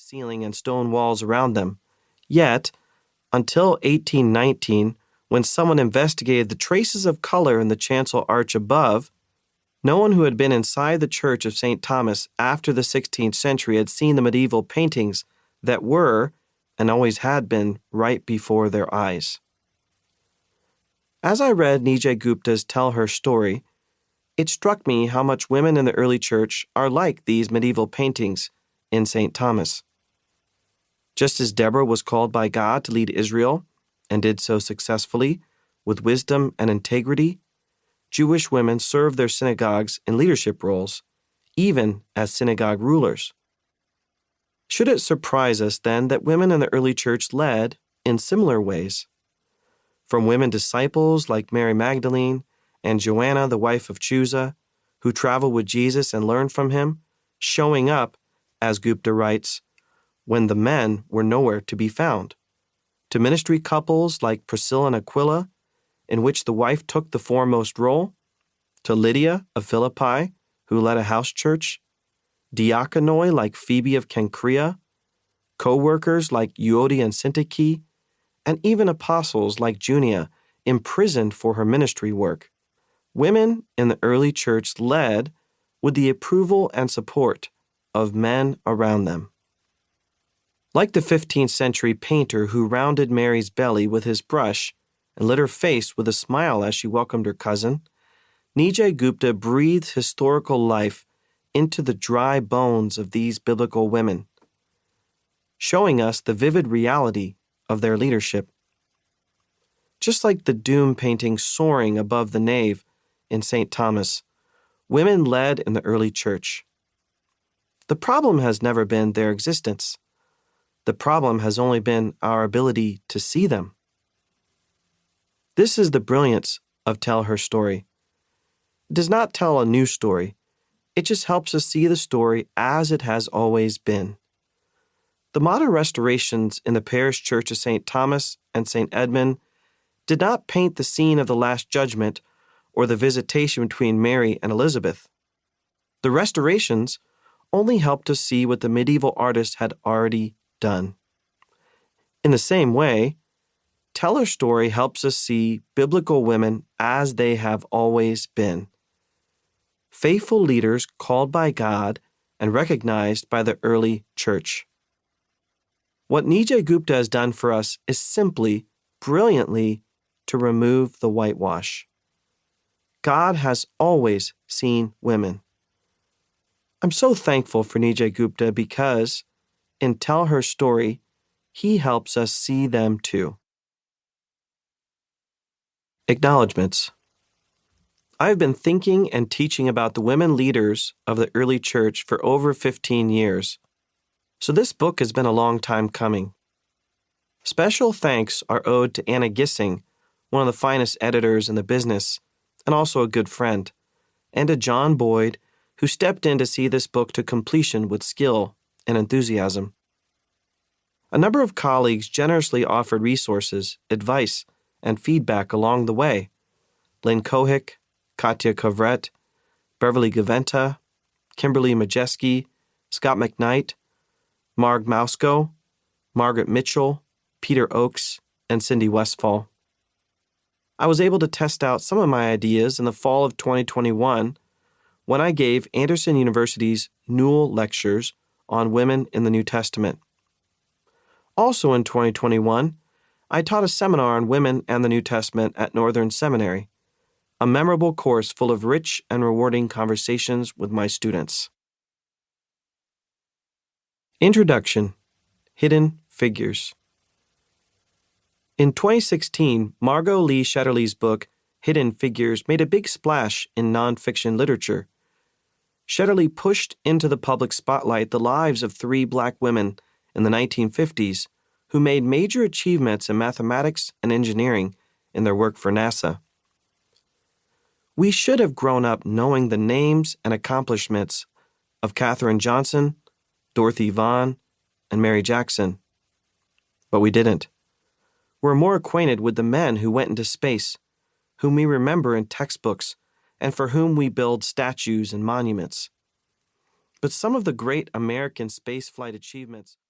ceiling and stone walls around them. Yet, until 1819, when someone investigated the traces of color in the chancel arch above, no one who had been inside the Church of St. Thomas after the 16th century had seen the medieval paintings that were, and always had been, right before their eyes. As I read Nijay Gupta's Tell Her Story, it struck me how much women in the early church are like these medieval paintings in St. Thomas. Just as Deborah was called by God to lead Israel, and did so successfully, with wisdom and integrity, Jewish women served their synagogues in leadership roles, even as synagogue rulers. Should it surprise us, then, that women in the early church led in similar ways? From women disciples like Mary Magdalene and Joanna, the wife of Chuza, who traveled with Jesus and learned from him, showing up, as Gupta writes, when the men were nowhere to be found, to ministry couples like Priscilla and Aquila, in which the wife took the foremost role, to Lydia of Philippi, who led a house church, diakonoi like Phoebe of Cenchrea, co-workers like Euodia and Syntyche, and even apostles like Junia, imprisoned for her ministry work. Women in the early church led with the approval and support of men around them. Like the 15th century painter who rounded Mary's belly with his brush and lit her face with a smile as she welcomed her cousin, Nijay Gupta breathed historical life into the dry bones of these biblical women, showing us the vivid reality of their leadership. Just like the doom painting soaring above the nave in St. Thomas, women led in the early church. The problem has never been their existence. The problem has only been our ability to see them. This is the brilliance of Tell Her Story. It does not tell a new story. It just helps us see the story as it has always been. The modern restorations in the parish church of St. Thomas and St. Edmund did not paint the scene of the Last Judgment or the visitation between Mary and Elizabeth. The restorations only helped us see what the medieval artist had already done. In the same way, Tell Her Story helps us see biblical women as they have always been. Faithful leaders called by God and recognized by the early church. What Nijay Gupta has done for us is simply, brilliantly, to remove the whitewash. God has always seen women. I'm so thankful for Nijay Gupta because, in Tell Her Story, he helps us see them too. Acknowledgements. I've been thinking and teaching about the women leaders of the early church for over 15 years, so this book has been a long time coming. Special thanks are owed to Anna Gissing, one of the finest editors in the business, and also a good friend, and to John Boyd, who stepped in to see this book to completion with skill and enthusiasm. A number of colleagues generously offered resources, advice, and feedback along the way. Lynn Kohik, Katya Kovret, Beverly Gaventa, Kimberly Majeski, Scott McKnight, Marg Mausko, Margaret Mitchell, Peter Oakes, and Cindy Westfall. I was able to test out some of my ideas in the fall of 2021 when I gave Anderson University's Newell Lectures on Women in the New Testament. Also in 2021, I taught a seminar on women and the New Testament at Northern Seminary, a memorable course full of rich and rewarding conversations with my students. Introduction: Hidden Figures. In 2016, Margot Lee Shetterly's book, Hidden Figures, made a big splash in nonfiction literature. Shetterly pushed into the public spotlight the lives of 3 Black women in the 1950s who made major achievements in mathematics and engineering in their work for NASA. We should have grown up knowing the names and accomplishments of Katherine Johnson, Dorothy Vaughan, and Mary Jackson. But we didn't. We're more acquainted with the men who went into space, whom we remember in textbooks, and for whom we build statues and monuments. But some of the great American spaceflight achievements